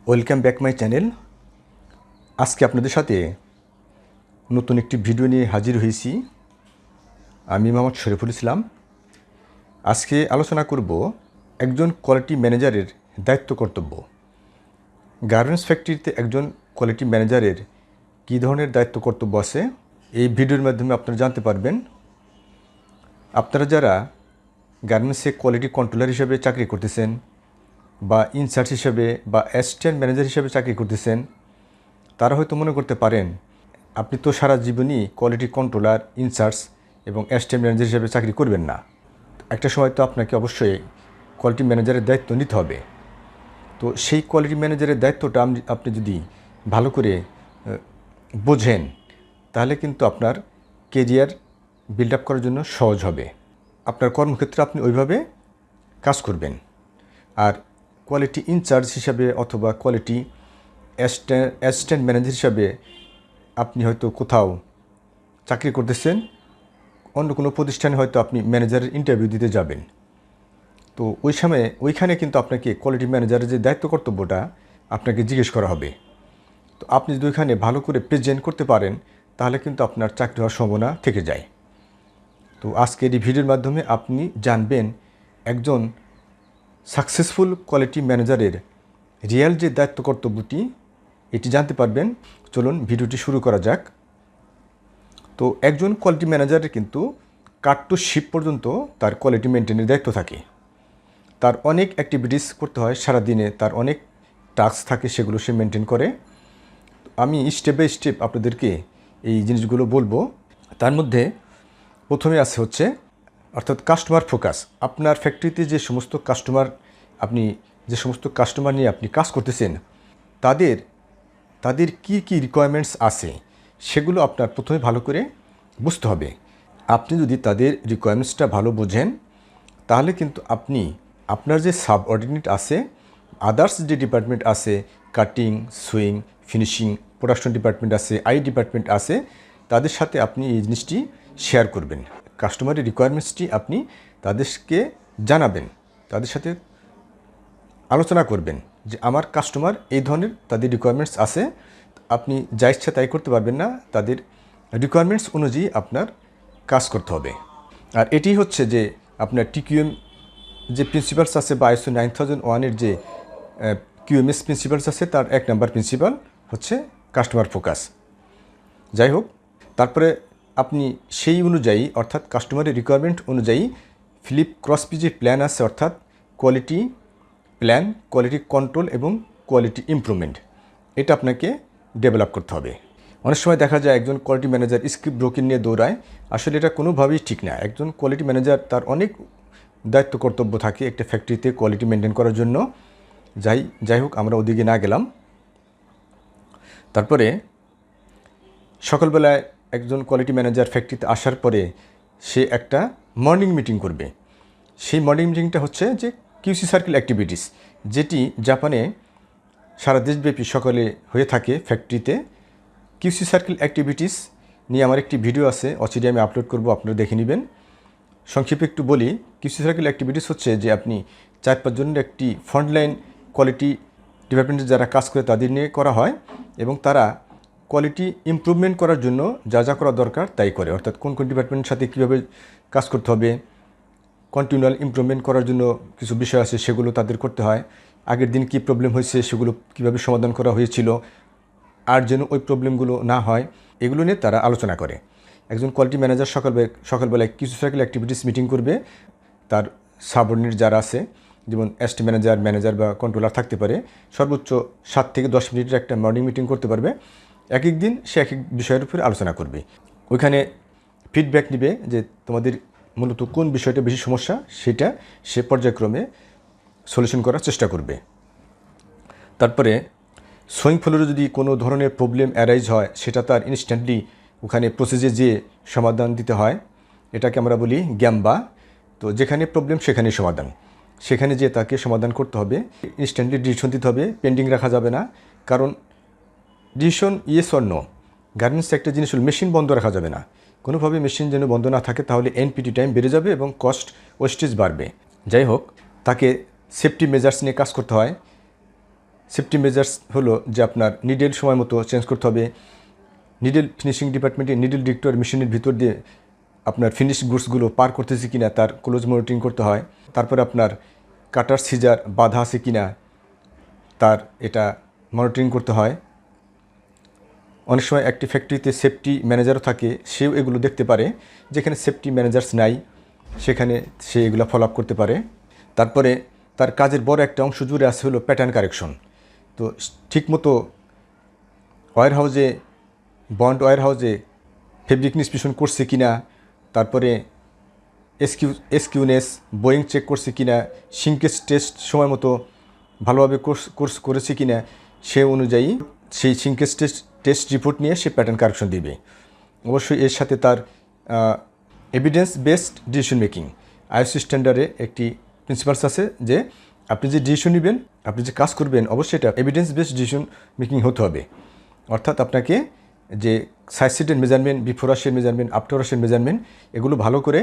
Welcome back my channel. আজকে আপনাদের সাথে নতুন একটি ভিডিও নিয়ে হাজির হয়েছি। আমি মোহাম্মদ শরীফুল ইসলাম। আজকে আলোচনা করব একজন কোয়ালিটি ম্যানেজারের দায়িত্ব কর্তব্য। গার্মেন্টস ফ্যাক্টরিতে একজন কোয়ালিটি ম্যানেজারের কী ধরনের দায়িত্ব কর্তব্য আছে এই ভিডিওর মাধ্যমে আপনারা জানতে পারবেন। আপনারা যারা গার্মেন্টসে কোয়ালিটি কন্ট্রোলার হিসেবে চাকরি করতেছেন বা ইনচার্জ হিসেবে বা অ্যাসিস্ট্যান্ট ম্যানেজার হিসেবে চাকরি করতেছেন, তারা হয়তো মনে করতে পারেন আপনি তো সারা জীবনই কোয়ালিটি কন্ট্রোলার, ইনচার্জ এবং অ্যাসিস্ট্যান্ট ম্যানেজার হিসেবে চাকরি করবেন না। একটা সময় তো আপনাকে অবশ্যই কোয়ালিটি ম্যানেজারের দায়িত্ব নিতে হবে। তো সেই কোয়ালিটি ম্যানেজারের দায়িত্বটা আপনি যদি ভালো করে বোঝেন, তাহলে কিন্তু আপনার কেরিয়ার বিল্ড আপ করার জন্য সহজ হবে। আপনার কর্মক্ষেত্রে আপনি ওইভাবে কাজ করবেন। আর কোয়ালিটি ইনচার্জ হিসাবে অথবা কোয়ালিটি অ্যাসিস্ট্যান্ট ম্যানেজার হিসাবে আপনি হয়তো কোথাও চাকরি করতেছেন, অন্য কোনো প্রতিষ্ঠানে হয়তো আপনি ম্যানেজারের ইন্টারভিউ দিতে যাবেন। তো ওই সময়ে ওইখানে কিন্তু আপনাকে কোয়ালিটি ম্যানেজারের যে দায়িত্ব কর্তব্যটা আপনাকে জিজ্ঞেস করা হবে। তো আপনি যদি ওইখানে ভালো করে প্রেজেন্ট করতে পারেন, তাহলে কিন্তু আপনার চাকরি হওয়ার সম্ভাবনা থেকে যায়। তো আজকের এই ভিডিওর মাধ্যমে আপনি জানবেন একজন সাকসেসফুল কোয়ালিটি ম্যানেজারের রিয়েল যে দায়িত্ব কর্তব্যটি, এটি জানতে পারবেন। চলুন ভিডিওটি শুরু করা যাক। তো একজন কোয়ালিটি ম্যানেজারের কিন্তু কাট টু শিপ পর্যন্ত তার কোয়ালিটি মেনটেনের দায়িত্ব থাকে। তার অনেক অ্যাক্টিভিটিস করতে হয় সারাদিনে, তার অনেক টাস্ক থাকে, সেগুলো সে মেনটেন করে। আমি স্টেপ বাই স্টেপ আপনাদেরকে এই জিনিসগুলো বলবো। তার মধ্যে প্রথমে আছে হচ্ছে অর্থাৎ কাস্টমার ফোকাস। আপনার ফ্যাক্টরিতে যে সমস্ত কাস্টমার নিয়ে আপনি কাজ করতেছেন, তাদের কি রিকোয়ারমেন্টস আছে সেগুলো আপনার প্রথমে ভালো করে বুঝতে হবে। আপনি যদি তাদের রিকোয়ারমেন্টসটা ভালো বোঝেন, তাহলে কিন্তু আপনি আপনার যে সাবঅর্ডিনেট আছে, আদার্স যে ডিপার্টমেন্ট আছে, cutting, swing, finishing, production department আছে, আই ডিপার্টমেন্ট আছে, তাদের সাথে আপনি এই জিনিসটি শেয়ার করবেন। কাস্টমারের রিকোয়ারমেন্টসটি আপনি তাদেরকে জানাবেন, তাদের সাথে আলোচনা করবেন যে আমার কাস্টমার এই ধরনের তাদের রিকোয়ারমেন্টস আছে। আপনি যা ইচ্ছা তাই করতে পারবেন না, তাদের রিকোয়ারমেন্টস অনুযায়ী আপনার কাজ করতে হবে। আর এটি হচ্ছে যে আপনার টিকিউএম যে প্রিন্সিপালস আছে বা ISO 9001-এর যে QMS প্রিন্সিপালস আছে, তার 1 নম্বর প্রিন্সিপাল হচ্ছে কাস্টমার ফোকাস। যাই হোক, তারপরে আপনি সেই অনুযায়ী অর্থাৎ কাস্টমারের রিকোয়ারমেন্ট অনুযায়ী ফিলিপ ক্রসবি যে প্ল্যান আছে, অর্থাৎ কোয়ালিটি প্ল্যান, কোয়ালিটি কন্ট্রোল এবং কোয়ালিটি ইমপ্রুভমেন্ট, এটা আপনাকে ডেভেলপ করতে হবে। অনেক সময় দেখা যায় একজন কোয়ালিটি ম্যানেজার স্ক্রিপ্ট ব্রোকিং নিয়ে দৌড়ায়। আসলে এটা কোনোভাবেই ঠিক না। একজন কোয়ালিটি ম্যানেজার তার অনেক দায়িত্ব কর্তব্য থাকে একটা ফ্যাক্টরিতে কোয়ালিটি মেনটেন করার জন্য। যাই হোক, আমরা ওদিকে না গেলাম। তারপরে সকালবেলায় একজন কোয়ালিটি ম্যানেজার ফ্যাক্টরিতে আসার পরে সে একটা মর্নিং মিটিং করবে। সেই মর্নিং মিটিংটা হচ্ছে যে QC সার্কেল অ্যাক্টিভিটিস, যেটি জাপানে সারা দেশব্যাপী সকালে হয়ে থাকে ফ্যাক্টরিতে। QC সার্কেল অ্যাক্টিভিটিস নিয়ে আমার একটি ভিডিও আছে, অলরেডি আমি আপলোড করব, আপনারা দেখে নেবেন। সংক্ষেপে একটু বলি, QC সার্কেল অ্যাক্টিভিটিস হচ্ছে যে আপনি 4-5 জনের একটি ফ্রন্টলাইন কোয়ালিটি ডিপার্টমেন্টে যারা কাজ করে তাদের নিয়ে করা হয়, এবং তারা কোয়ালিটি ইমপ্রুভমেন্ট করার জন্য যা যা করা দরকার তাই করে। অর্থাৎ কোন ডিপার্টমেন্টের সাথে কীভাবে কাজ করতে হবে, কন্টিনিউয়াল ইমপ্রুভমেন্ট করার জন্য কিছু বিষয় আছে, সেগুলো তাদের করতে হয়। আগের দিন কী প্রবলেম হয়েছে সেগুলো কীভাবে সমাধান করা হয়েছিল, আর যেন ওই প্রবলেমগুলো না হয়, এগুলো নিয়ে তারা আলোচনা করে। একজন কোয়ালিটি ম্যানেজার সকালবেলায় QC সার্কেল অ্যাক্টিভিটিস মিটিং করবে। তার সাবঅর্ডিনেট যারা আছে, যেমন অ্যাসিস্ট্যান্ট ম্যানেজার বা কন্ট্রোলার থাকতে পারে, সর্বোচ্চ 7 থেকে 10 মিনিটের একটা মর্নিং মিটিং করতে পারবে। এক এক দিন সে এক এক বিষয়ের উপরে আলোচনা করবে। ওইখানে ফিডব্যাক নেবে যে তোমাদের মূলত কোন বিষয়টা বেশি সমস্যা, সেটা সে পর্যায়ক্রমে সলিউশন করার চেষ্টা করবে। তারপরে সোয়িং ফ্লোরে যদি কোনো ধরনের প্রবলেম অ্যারাইজ হয়, সেটা তার ইনস্ট্যান্টলি ওখানে প্রসেসে যে সমাধান দিতে হয়, এটাকে আমরা বলি গ্যাম্বা। তো যেখানে প্রবলেম সেখানেই সমাধান, সেখানে যে তাকে সমাধান করতে হবে, ইনস্ট্যান্টলি ডিসিশন দিতে হবে, পেন্ডিং রাখা যাবে না। কারণ decision yes or no, garments একটা জিনিস হল মেশিন বন্ধ রাখা যাবে না। কোনোভাবে মেশিন যেন বন্ধ না থাকে, তাহলে NPT টাইম বেড়ে যাবে এবং কস্ট ওয়েস্টেজ বাড়বে। যাই হোক, তাকে সেফটি মেজার্স নিয়ে কাজ করতে হয়। সেফটি মেজার্স হলো যে আপনার নিডেল সময় মতো চেঞ্জ করতে হবে। নিডেল ফিনিশিং ডিপার্টমেন্টে নিডেল ডিরেক্টর মেশিনের ভিতর দিয়ে আপনার ফিনিশ গুডসগুলো পার করতেছে কিনা তার ক্লোজ মনিটরিং করতে হয়। তারপরে আপনার কাটার সিজার বাধা আছে কিনা তার এটা মনিটরিং করতে হয়। অনেক সময় একটি ফ্যাক্টরিতে সেফটি ম্যানেজারও থাকে, সেও এগুলো দেখতে পারে। যেখানে সেফটি ম্যানেজার্স নাই সেখানে সে এগুলো ফলো আপ করতে পারে। তারপরে তার কাজের বড় একটা অংশ জুড়ে আছে হলো প্যাটার্ন কারেকশন। তো ঠিকমতো ওয়্যার হাউসে বন্ড ওয়্যার হাউসে ফেব্রিক নিষ্পেষণ করছে কিনা, তারপরে এসকিউনেস বোয়িং চেক করছে কিনা, সিঙ্কেজ টেস্ট সময় মতো ভালোভাবে কোর্স করেছে কিনা, সে অনুযায়ী সেই সিঙ্কেজ টেস্ট রিপোর্ট নিয়ে সে প্যাটার্ন কারেকশন দিবে। অবশ্যই এর সাথে তার evidence based decision making ISO স্ট্যান্ডার্ডে একটি প্রিন্সিপালস আছে যে আপনি যে ডিসিশন নেবেন, আপনি যে কাজ করবেন, অবশ্যই এটা এভিডেন্স বেসড ডিসিশন মেকিং হতে হবে। অর্থাৎ আপনাকে যে সাইড সিটের মেজারমেন্ট, বিফোর ওয়াশের মেজারমেন্ট, আফটার ওয়াশের মেজারমেন্ট, এগুলো ভালো করে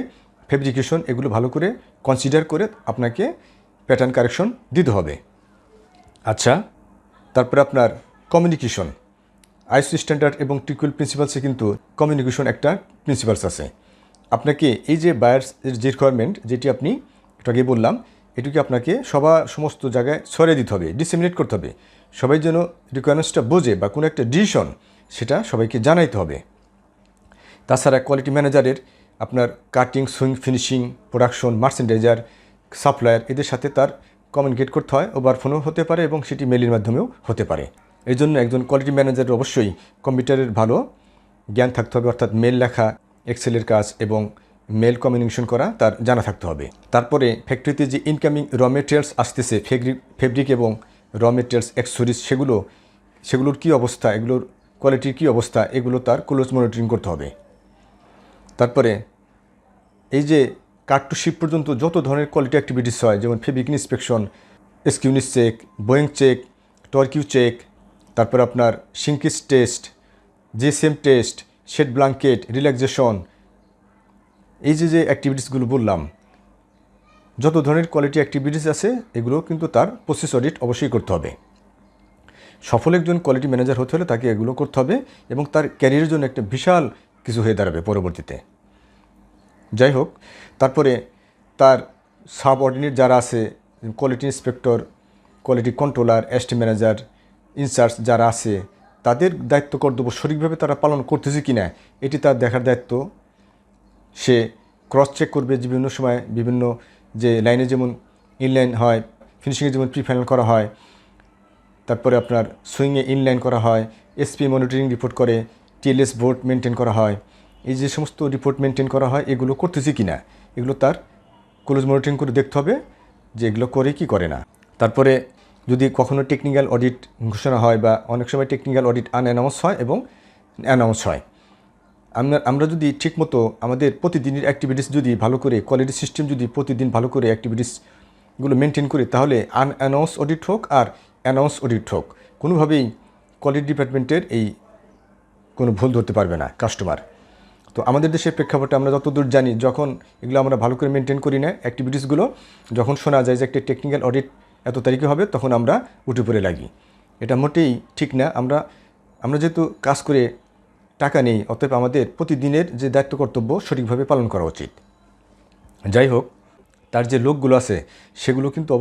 ফেব্রিকেশন এগুলো ভালো করে কনসিডার করে আপনাকে প্যাটার্ন কারেকশন দিতে হবে। আচ্ছা, তারপরে আপনার কমিউনিকেশন, আইএসও স্ট্যান্ডার্ড এবং টিকুয়েল প্রিন্সিপালসে কিন্তু কমিউনিকেশন একটা প্রিন্সিপালস আছে। আপনাকে এই যে বায়ার্সের যে রিকোয়ারমেন্ট যেটি আপনি একটু আগে বললাম, এটিকে আপনাকে সমস্ত জায়গায় ছড়িয়ে দিতে হবে, ডিসেমিনেট করতে হবে। সবাই যেন রিকোয়ারমেন্টসটা বোঝে বা কোনো একটা ডিসিশন সেটা সবাইকে জানাইতে হবে। তাছাড়া কোয়ালিটি ম্যানেজারের আপনার cutting, swing, finishing, production, merchandiser, supplier এদের সাথে তার কমিউনিকেট করতে হয়। ওভার ফোনও হতে পারে এবং সেটি মেইলের মাধ্যমেও হতে পারে। এই জন্য একজন কোয়ালিটি ম্যানেজারের অবশ্যই কম্পিউটারের ভালো জ্ঞান থাকতে হবে, অর্থাৎ মেল লেখা, এক্সেলের কাজ এবং মেল কমিউনিকেশন করা তার জানা থাকতে হবে। তারপরে ফ্যাক্টরিতে যে ইনকামিং র মেটেরিয়ালস আসতেছে, ফেব্রিক এবং র মেটেরিয়ালস অ্যাক্সেসরিজ, সেগুলোর কী অবস্থা, এগুলোর কোয়ালিটির কী অবস্থা, এগুলো তার ক্লোজ মনিটরিং করতে হবে। তারপরে এই যে কাট টু শিপ পর্যন্ত যত ধরনের কোয়ালিটি অ্যাক্টিভিটিস হয়, যেমন ফেব্রিক ইন্সপেকশন, এসকিউনিস check, bowing check, torque check, তারপর আপনার সিঙ্কিস test, GSM test, shade blanket, relaxation, এই যে অ্যাক্টিভিটিসগুলো বললাম, যত ধরনের কোয়ালিটি অ্যাক্টিভিটিস আছে এগুলো কিন্তু তার প্রসেস অডিট অবশ্যই করতে হবে। সফল একজন কোয়ালিটি ম্যানেজার হতে হলে তাকে এগুলো করতে হবে এবং তার ক্যারিয়ারের জন্য একটা বিশাল কিছু হয়ে দাঁড়াবে পরবর্তীতে। যাই হোক, তারপরে তার সাব অর্ডিনেট যারা আছে, quality inspector, quality controller, ST manager, incharge যারা আছে, তাদের দায়িত্ব কর্তব্য সঠিকভাবে তারা পালন করতেছে কি না এটি তার দেখার দায়িত্ব। সে ক্রস চেক করবে বিভিন্ন সময়, বিভিন্ন যে লাইনে যেমন ইনলাইন হয়, ফিনিশিংয়ে যেমন প্রি ফাইনাল করা হয়, তারপরে আপনার সুইংয়ে ইনলাইন করা হয়, এসপি মনিটরিং রিপোর্ট করে, টিএলএস বোর্ড মেনটেন করা হয়। এই যে সমস্ত রিপোর্ট মেনটেন করা হয় এগুলো করতেছে কি না এগুলো তার ক্লোজ মনিটরিং করে দেখতে হবে যে এগুলো করে কি করে না। তারপরে যদি কখনো টেকনিক্যাল অডিট ঘোষণা হয় বা অনেক সময় টেকনিক্যাল অডিট আনঅ্যানাউন্স হয় এবং অ্যানাউন্স হয়, আমরা যদি ঠিকমতো আমাদের প্রতিদিনের অ্যাক্টিভিটিস যদি ভালো করে কোয়ালিটি সিস্টেম যদি প্রতিদিন ভালো করে অ্যাক্টিভিটিসগুলো মেনটেন করি, তাহলে আনঅ্যানাউন্স অডিট হোক আর অ্যানাউন্স অডিট হোক, কোনোভাবেই কোয়ালিটি ডিপার্টমেন্টের এই কোনো ভুল ধরতে পারবে না কাস্টমার। তো আমাদের দেশের প্রেক্ষাপটে আমরা যতদূর জানি, যখন এগুলো আমরা ভালো করে মেনটেন করি না অ্যাক্টিভিটিসগুলো, যখন শোনা যায় যে একটা টেকনিক্যাল অডিট এত তারিখে হবে, তখন আমরা উঠে পড়ে লাগি। এটা মোটেই ঠিক না। আমরা যেহেতু কাজ করে টাকা নেই, অতএব আমাদের প্রতিদিনের যে দায়িত্ব কর্তব্য সঠিকভাবে পালন করা উচিত। যাই হোক, তার যে লোকগুলো আছে সেগুলো কিন্তু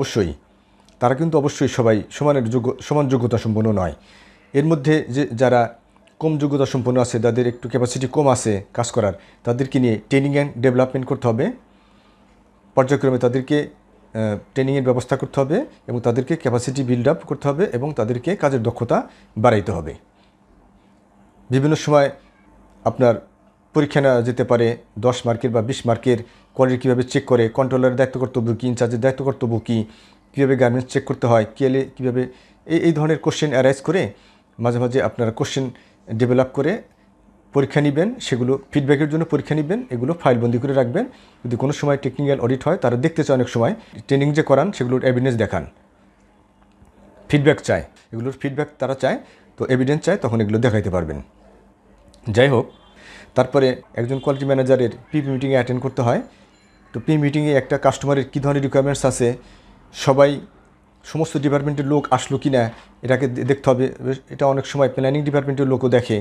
তারা কিন্তু অবশ্যই সবাই সমান যোগ্যতা সম্পন্ন নয়। এর মধ্যে যে যারা কম যোগ্যতা সম্পন্ন আছে, যাদের একটু ক্যাপাসিটি কম আছে কাজ করার, তাদেরকে নিয়ে ট্রেনিং অ্যান্ড ডেভেলপমেন্ট করতে হবে। পর্যায়ক্রমে তাদেরকে ট্রেনিংয়ের ব্যবস্থা করতে হবে এবং তাদেরকে ক্যাপাসিটি বিল্ড আপ করতে হবে এবং তাদেরকে কাজের দক্ষতা বাড়াইতে হবে। বিভিন্ন সময় আপনার পরীক্ষা নেওয়া যেতে পারে 10 মার্কের বা 20 মার্কের কোয়ালিটি কীভাবে চেক করে, কন্ট্রোলারের দায়িত্ব কর্তব্য কী, ইনচার্জের দায়িত্ব কর্তব্য কী, কীভাবে গার্মেন্টস চেক করতে হয়, কীভাবে এই ধরনের কোশ্চেন অ্যারাইজ করে মাঝে মাঝে আপনারা কোশ্চেন ডেভেলপ করে পরীক্ষা নেবেন, সেগুলো ফিডব্যাকের জন্য পরীক্ষা নেবেন, এগুলো ফাইলবন্দি করে রাখবেন। যদি কোনো সময় টেকনিক্যাল অডিট হয়, তারা দেখতে চায়, অনেক সময় ট্রেনিং যে করান সেগুলোর এভিডেন্স দেখান, ফিডব্যাক চায়, এগুলোর ফিডব্যাক তারা চায়, তো এভিডেন্স চায়, তখন এগুলো দেখাইতে পারবেন। যাই হোক, তারপরে একজন কোয়ালিটি ম্যানেজারের পিপি মিটিংয়ে অ্যাটেন্ড করতে হয়। তো পি মিটিংয়ে একটা কাস্টমারের কী ধরনের রিকোয়ারমেন্টস আছে সবাই সমস্ত ডিপার্টমেন্টের লোক আসলো কি না এটাকে দেখতে হবে। এটা অনেক সময় প্ল্যানিং ডিপার্টমেন্টের লোকও দেখে,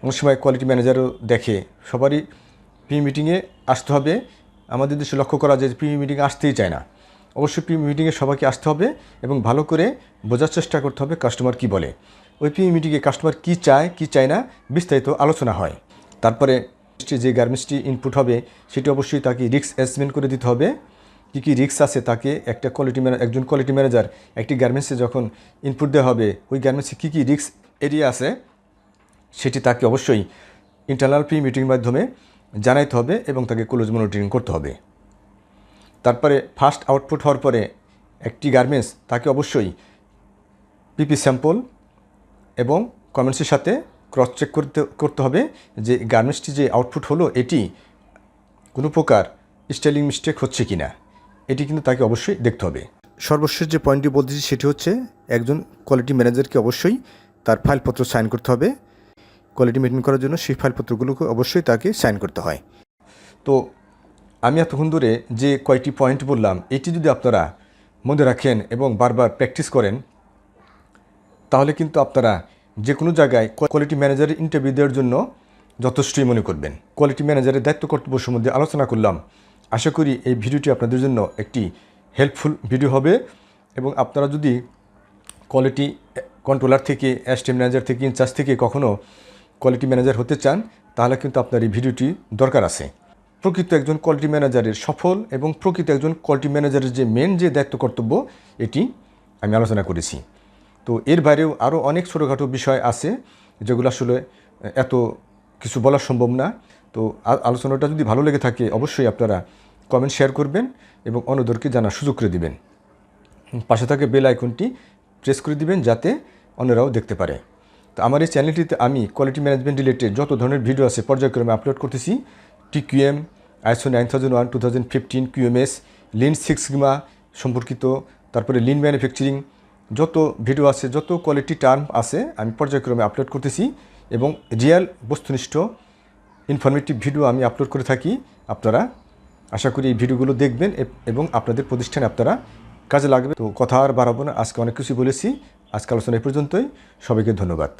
অনেক সময় কোয়ালিটি ম্যানেজারও দেখে। সবারই প্রি মিটিংয়ে আসতে হবে। আমাদের দেশে লক্ষ্য করা যায় যে প্রি মিটিংয়ে আসতেই চায় না। অবশ্যই প্রি মিটিংয়ে সবাইকে আসতে হবে এবং ভালো করে বোঝার চেষ্টা করতে হবে কাস্টমার কি বলে। ওই প্রি মিটিংয়ে কাস্টমার কি চায় কি চায় না বিস্তারিত আলোচনা হয়। তারপরে যে গার্মেন্টসটি ইনপুট হবে সেটি অবশ্যই তাকে রিস্ক অ্যাসেসমেন্ট করে দিতে হবে। কী রিস্ক আছে তাকে একজন কোয়ালিটি ম্যানেজার একটি গার্মেন্টসে যখন ইনপুট দেওয়া হবে ওই গার্মেন্টসে কী রিস্ক এরিয়া আছে সেটি তাকে অবশ্যই ইন্টারনাল প্রি মিটিংয়ের মাধ্যমে জানাইতে হবে এবং তাকে ক্লোজ মনিটরিং করতে হবে। তারপরে ফার্স্ট আউটপুট হওয়ার পরে একটি গার্মেন্টস তাকে অবশ্যই পিপি স্যাম্পল এবং কমেন্টসের সাথে ক্রস চেক করতে হবে যে গার্মেন্টসটি যে আউটপুট হলো এটি কোনো প্রকার স্টাইলিং মিস্টেক হচ্ছে কি না, এটি কিন্তু তাকে অবশ্যই দেখতে হবে। সর্বশেষ যে পয়েন্টটি বলতেছি সেটি হচ্ছে একজন কোয়ালিটি ম্যানেজারকে অবশ্যই তার ফাইলপত্র সাইন করতে হবে। কোয়ালিটি মেনটেন করার জন্য সেই ফাইলপত্রগুলোকে অবশ্যই তাকে সাইন করতে হয়। তো আমি এতক্ষণ ধরে যে কয়টি পয়েন্ট বললাম এটি যদি আপনারা মনে রাখেন এবং বারবার প্র্যাকটিস করেন তাহলে কিন্তু আপনারা যে কোনো জায়গায় কোয়ালিটি ম্যানেজারের ইন্টারভিউ দেওয়ার জন্য যথেষ্টই মনে করবেন। কোয়ালিটি ম্যানেজারের দায়িত্ব কর্তব্য সম্বন্ধে আলোচনা করলাম। আশা করি এই ভিডিওটি আপনাদের জন্য একটি হেল্পফুল ভিডিও হবে এবং আপনারা যদি কোয়ালিটি কন্ট্রোলার থেকে অ্যাসিস্ট্যান্ট ম্যানেজার থেকে ইনচার্জ থেকে কখনও কোয়ালিটি ম্যানেজার হতে চান তাহলে কিন্তু আপনার এই ভিডিওটি দরকার আছে। প্রকৃত একজন কোয়ালিটি ম্যানেজারের সফল এবং প্রকৃত একজন কোয়ালিটি ম্যানেজারের যে মেন যে দায়িত্ব কর্তব্য এটি আমি আলোচনা করেছি। তো এর বাইরেও আরও অনেক ছোটোখাটো বিষয় আছে যেগুলো আসলে এত কিছু বলা সম্ভব না। তো আলোচনাটা যদি ভালো লেগে থাকে অবশ্যই আপনারা কমেন্ট শেয়ার করবেন এবং অন্যদেরকে জানার সুযোগ করে দিবেন। পাশে থাকে বেল আইকনটি প্রেস করে দিবেন যাতে অন্যরাও দেখতে পারে। তো আমার এই চ্যানেলটিতে আমি কোয়ালিটি ম্যানেজমেন্ট রিলেটেড যত ধরনের ভিডিও আছে পর্যায়ক্রমে আপলোড করতেছি। TQM, ISO 9001, 2015, QMS, lean six sigma সম্পর্কিত, তারপরে লিন ম্যানুফ্যাকচারিং যত ভিডিও আছে, যত কোয়ালিটি টার্ম আছে আমি পর্যায়ক্রমে আপলোড করতেছি এবং রিয়েল বস্তুনিষ্ঠ ইনফরমেটিভ ভিডিও আমি আপলোড করে থাকি। আপনারা আশা করি এই ভিডিওগুলো দেখবেন এবং আপনাদের প্রতিষ্ঠানে আপনারা কাজে লাগবে। তো কথা আর বাড়াবো না, আজকে অনেক কিছু বলেছি। আজকে আলোচনা এই পর্যন্তই। সবাইকে ধন্যবাদ।